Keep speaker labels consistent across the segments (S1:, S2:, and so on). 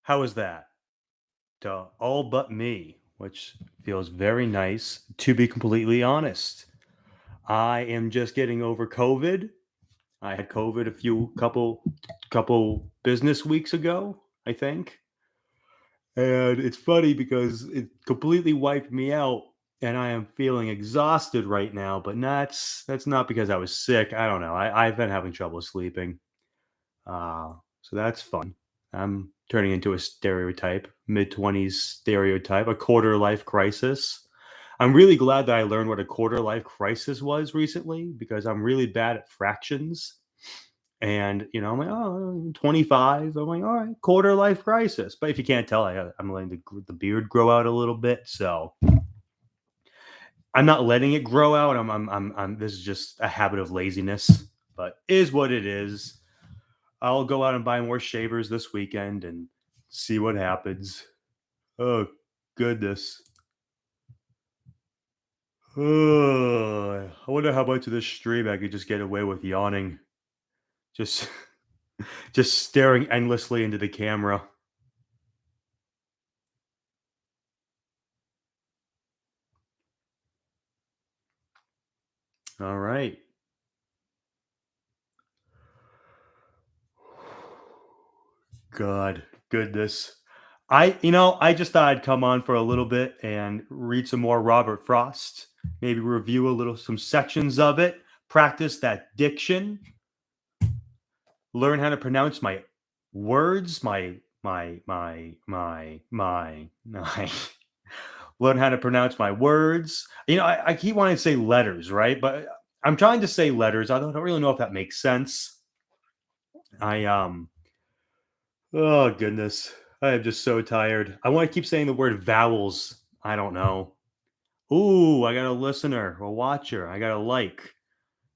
S1: How is that? To all but me, which feels very nice, to be completely honest. I am just getting over COVID. I had COVID a few couple business weeks ago, I think. And it's funny because it completely wiped me out and I am feeling exhausted right now, but that's not because I was sick. I don't know. I've been having trouble sleeping. So that's fun. I'm turning into a stereotype, mid-20s stereotype, a quarter life crisis. I'm really glad that I learned what a quarter life crisis was recently because I'm really bad at fractions. And, I'm like, oh, 25. I'm like, all right, quarter life crisis. But if you can't tell, I'm letting the beard grow out a little bit. So I'm not letting it grow out. This is just a habit of laziness, but is what it is. I'll go out and buy more shavers this weekend and see what happens. Oh, goodness. I wonder how much of this stream I could just get away with yawning. Just just staring endlessly into the camera. All right. God, goodness. I just thought I'd come on for a little bit and read some more Robert Frost, maybe review some sections of it, practice that diction, learn how to pronounce my words, my learn how to pronounce my words. I keep wanting to say letters, right? But I'm trying to say letters. I don't really know if that makes sense. I Oh goodness. I am just so tired. I want to keep saying the word vowels. I don't know. Ooh, I got a listener, a watcher. I got a like.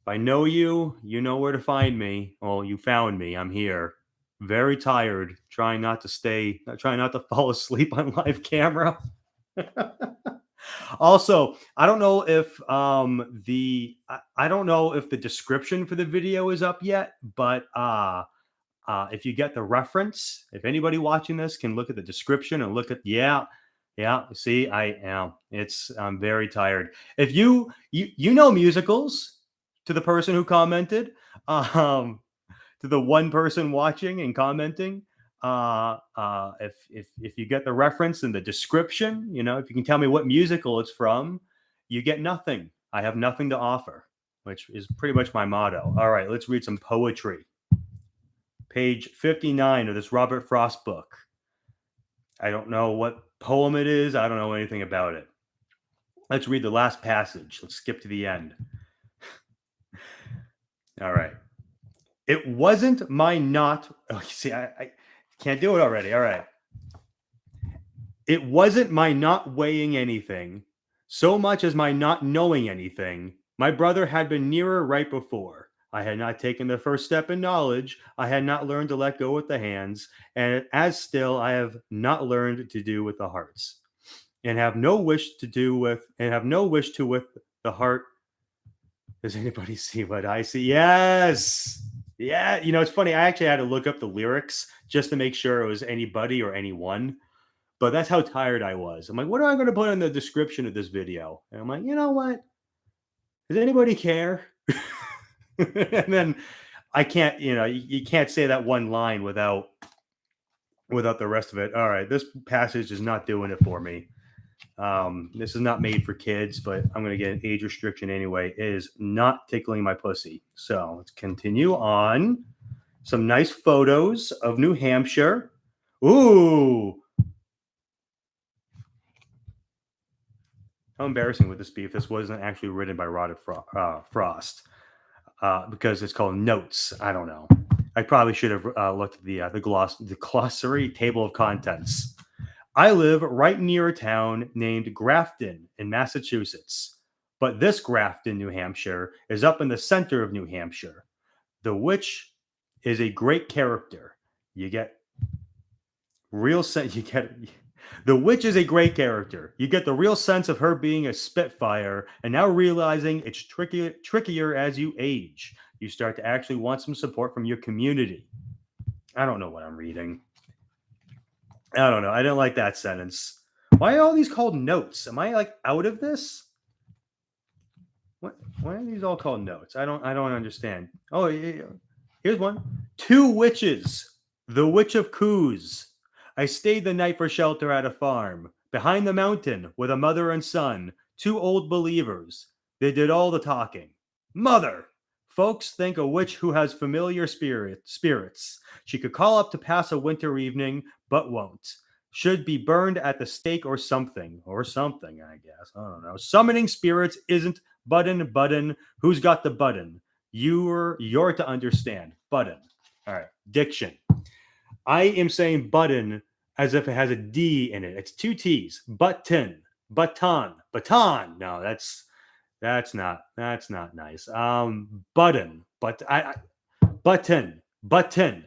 S1: If I know you, you know where to find me. Well, you found me. I'm here. Very tired. Trying not to fall asleep on live camera. Also, I don't know if the description for the video is up yet, but if you get the reference, if anybody watching this can look at the description and look at, yeah, yeah, see, I'm very tired. If you know musicals, to the person who commented, um, to the one person watching and commenting, if you get the reference in the description, if you can tell me what musical it's from, you get nothing. I have nothing to offer, which is pretty much my motto. All right, let's read some poetry. Page 59 of this Robert Frost book. I don't know what poem it is. I don't know anything about it. Let's read the last passage. Let's skip to the end. All right. It wasn't my not. Oh, see, I can't do it already. All right. It wasn't my not weighing anything so much as my not knowing anything. My brother had been nearer right before. I had not taken the first step in knowledge. I had not learned to let go with the hands, and as still I have not learned to do with the hearts, and have no wish to with the heart. Does anybody see what I see? Yes. Yeah. It's funny. I actually had to look up the lyrics just to make sure it was anybody or anyone. But that's how tired I was. I'm like, what am I going to put in the description of this video? And I'm like, you know what? Does anybody care? And then I can't, you can't say that one line without the rest of it. All right, this passage is not doing it for me. This is not made for kids, but I'm going to get an age restriction anyway. It is not tickling my pussy. So let's continue on. Some nice photos of New Hampshire. Ooh, how embarrassing would this be if this wasn't actually written by Robert Frost? Because it's called Notes. I don't know. I probably should have looked at the glossary table of contents. I live right near a town named Grafton in Massachusetts, but this Grafton, New Hampshire, is up in the center of New Hampshire. The witch is a great character. You get real sense. You get the witch is a great character. You get the real sense of her being a spitfire, and now realizing it's trickier as you age. You start to actually want some support from your community. I don't know what I'm reading. I don't know. I didn't like that sentence. Why are all these called notes? Am I like out of this? What? Why are these all called notes? I don't understand. Oh, yeah. Here's one. Two witches. The Witch of Coos. I stayed the night for shelter at a farm behind the mountain with a mother and son, two old believers. They did all the talking. Mother. Folks think a witch who has familiar spirits. She could call up to pass a winter evening, but won't. Should be burned at the stake or something, I guess. I don't know. Summoning spirits isn't button. Who's got the button? You're to understand. Button. All right. Diction. I am saying button as if it has a D in it. It's two T's. Button. Baton. No, that's not nice. Button. But I button. Button.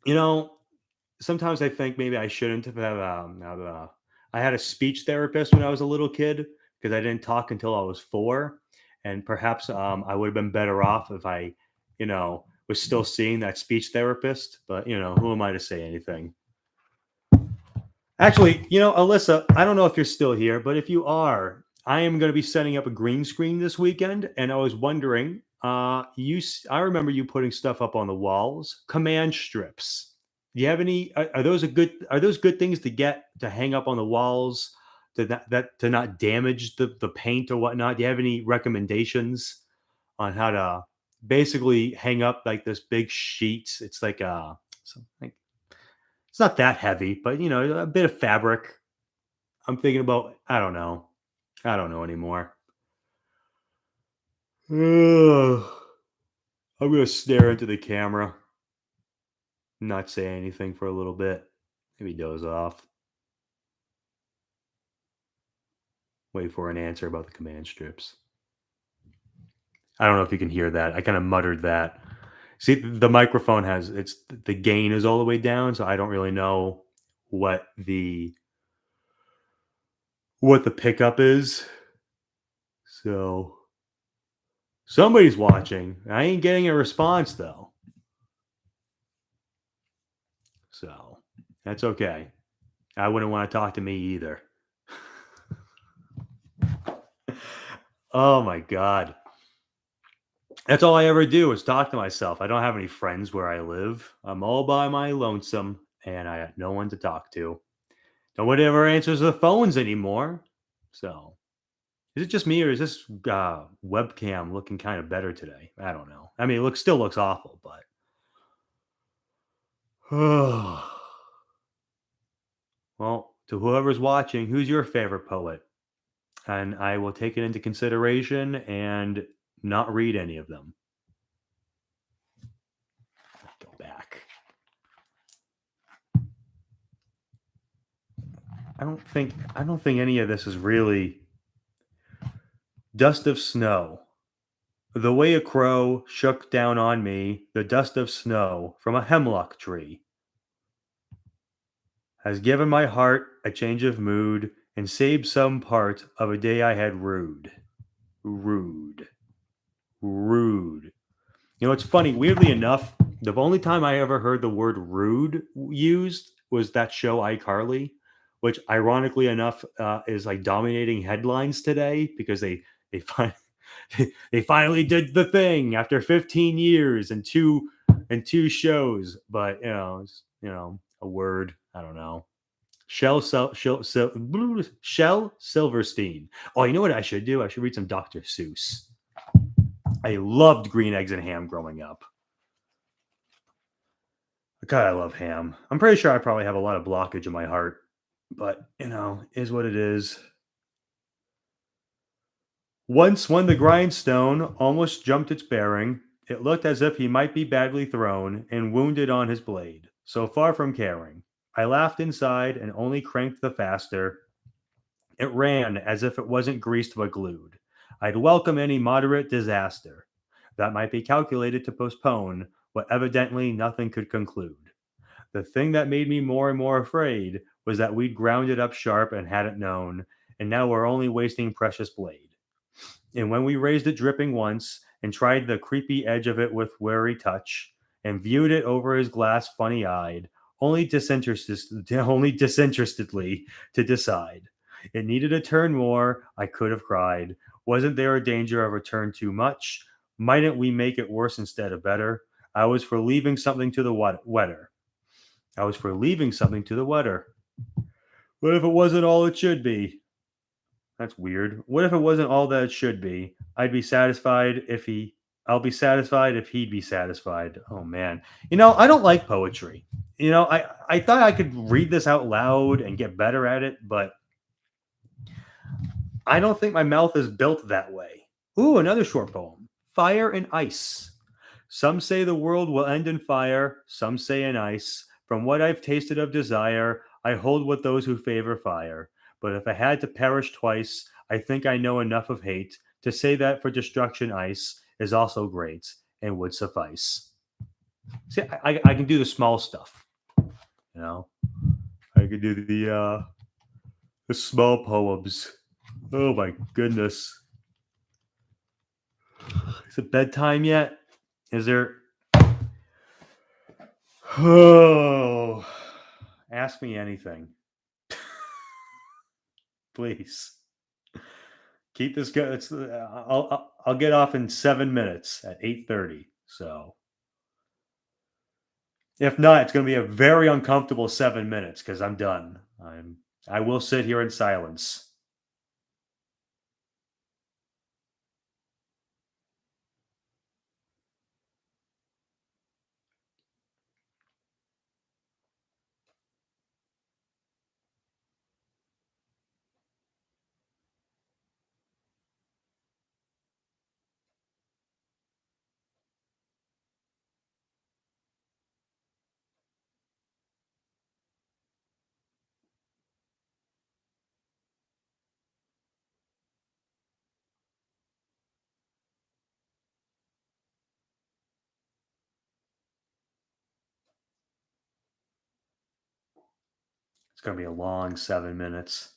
S1: You know, sometimes I think maybe I shouldn't have. I had a speech therapist when I was a little kid because I didn't talk until I was 4, and perhaps I would have been better off if I, was still seeing that speech therapist. But who am I to say anything? Actually, Alyssa, I don't know if you're still here, but if you are, I am going to be setting up a green screen this weekend, and I was wondering, I remember you putting stuff up on the walls, command strips. Do you have any? Are those a good? Are those good things to get to hang up on the walls to not damage the paint or whatnot? Do you have any recommendations on how to basically hang up like this big sheets? It's like something. It's not that heavy, but a bit of fabric. I'm thinking about. I don't know. I don't know anymore. Ugh. I'm gonna stare into the camera, not say anything for a little bit. Maybe doze off. Wait for an answer about the command strips. I don't know if you can hear that. I kind of muttered that. See, the microphone has the gain is all the way down, so I don't really know what the pickup is. So somebody's watching. I ain't getting a response though. So that's okay. I wouldn't want to talk to me either. Oh my God. That's all I ever do is talk to myself. I don't have any friends where I live. I'm all by my lonesome and I have no one to talk to. Nobody ever answers the phones anymore. So is it just me or is this webcam looking kind of better today? I don't know. I mean, still looks awful, but well, to whoever's watching, who's your favorite poet? And I will take it into consideration and not read any of them. Go back. I don't think any of this is really dust of snow. The way a crow shook down on me, the dust of snow from a hemlock tree has given my heart a change of mood and saved some part of a day I had rude. Rude. Rude. It's funny. Weirdly enough, the only time I ever heard the word rude used was that show iCarly, which ironically enough is like dominating headlines today because they find they finally did the thing after 15 years and two shows. But it's, a word. I don't know. Shel Silverstein. Oh, you know what I should do? I should read some Dr. Seuss. I loved Green Eggs and Ham growing up. God, I love ham. I'm pretty sure I probably have a lot of blockage in my heart, but is what it is. Once, when the grindstone almost jumped its bearing, it looked as if he might be badly thrown and wounded on his blade. So far from caring, I laughed inside and only cranked the faster. It ran as if it wasn't greased but glued. I'd welcome any moderate disaster that might be calculated to postpone what evidently nothing could conclude. The thing that made me more and more afraid was that we'd ground it up sharp and hadn't known, and now we're only wasting precious blade. And when we raised it dripping once and tried the creepy edge of it with wary touch, and viewed it over his glass funny eyed, only disinterestedly to decide. It needed a turn more, I could have cried. Wasn't there a danger of a turn too much? Mightn't we make it worse instead of better? I was for leaving something to the wetter. I was for leaving something to the wetter. What if it wasn't all it should be? That's weird. What if it wasn't all that it should be? I'll be satisfied if he'd be satisfied. Oh man. I don't like poetry. I thought I could read this out loud and get better at it, but I don't think my mouth is built that way. Ooh, another short poem. Fire and Ice. Some say the world will end in fire, some say in ice. From what I've tasted of desire, I hold with those who favor fire. But if I had to perish twice, I think I know enough of hate to say that for destruction ice is also great and would suffice. See, I can do the small stuff, you know. I can do the small poems. Oh my goodness. Is it bedtime yet? Is there Oh, ask me anything, please. Keep this going. I'll get off in 7 minutes at 8:30. So if not, it's going to be a very uncomfortable 7 minutes because I'm done. I will sit here in silence. It's going to be a long 7 minutes.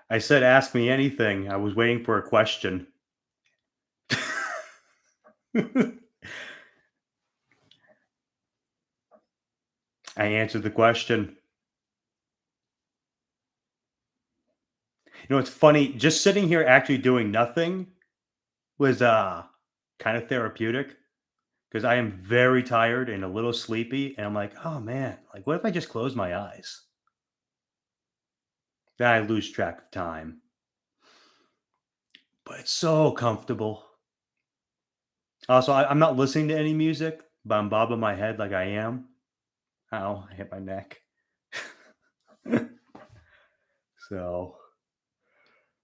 S1: I said, "Ask me anything." I was waiting for a question. I answered the question. You know, it's funny, just sitting here actually doing nothing was, kind of therapeutic because I am very tired and a little sleepy, and I'm like, "Oh, man, like, what if I just close my eyes?" Then I lose track of time, but it's so comfortable. Also, I'm not listening to any music, but I'm bobbing my head like I am. Ow, I hit my neck. So,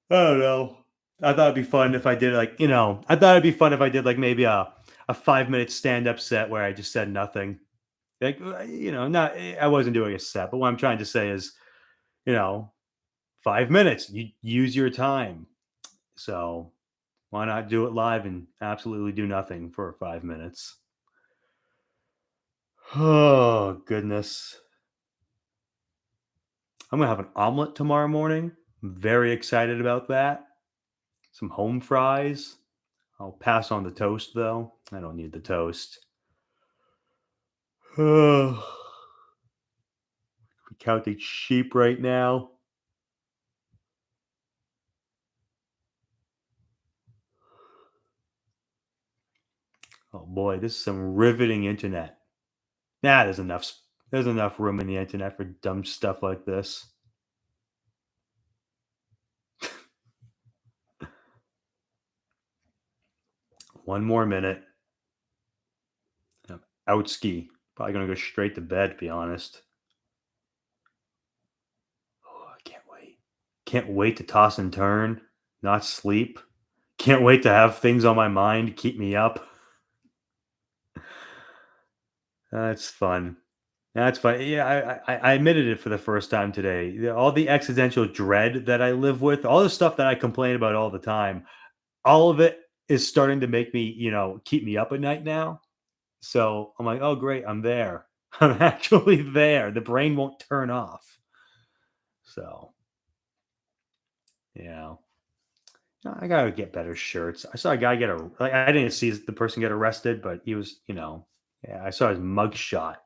S1: I don't know. I thought it'd be fun if I did like, I thought it'd be fun if I did like maybe a 5 minute stand up set where I just said nothing. Like, not I wasn't doing a set, but what I'm trying to say is, you know, 5 minutes. You use your time. So why not do it live and absolutely do nothing for 5 minutes? Oh goodness. I'm gonna have an omelet tomorrow morning. I'm very excited about that. Some home fries. I'll pass on the toast though. I don't need the toast. We counting sheep right now. Oh boy, this is some riveting internet. Nah, there's enough room in the internet for dumb stuff like this. One more minute. I'm out ski. Probably gonna go straight to bed, to be honest. Oh, I can't wait. Can't wait to toss and turn, not sleep. Can't wait to have things on my mind to keep me up. That's fun. That's fun. Yeah, I admitted it for the first time today. All the existential dread that I live with, all the stuff that I complain about all the time, all of it is starting to make me, keep me up at night now. So I'm like, oh great, I'm there. I'm actually there. The brain won't turn off. So yeah. No, I gotta get better shirts. I saw a guy get a like I didn't see the person get arrested, but he was, yeah, I saw his mug shot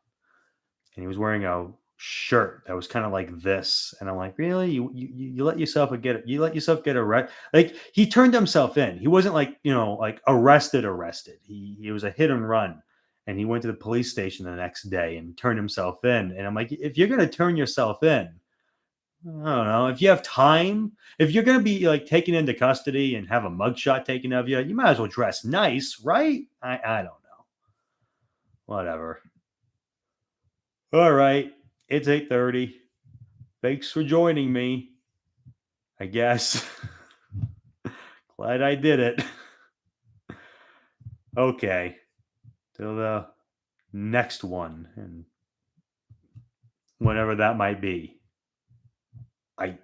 S1: and he was wearing a shirt that was kind of like this. And I'm like, really? You let yourself get arrested? Like he turned himself in. He wasn't like, like arrested. He was a hit and run. And he went to the police station the next day and turned himself in. And I'm like, if you're gonna turn yourself in, I don't know. If you have time, if you're going to be like taken into custody and have a mugshot taken of you, you might as well dress nice, right? I don't know. Whatever. All right. It's 8:30. Thanks for joining me. I guess. Glad I did it. Okay. Till the next one and whenever that might be. I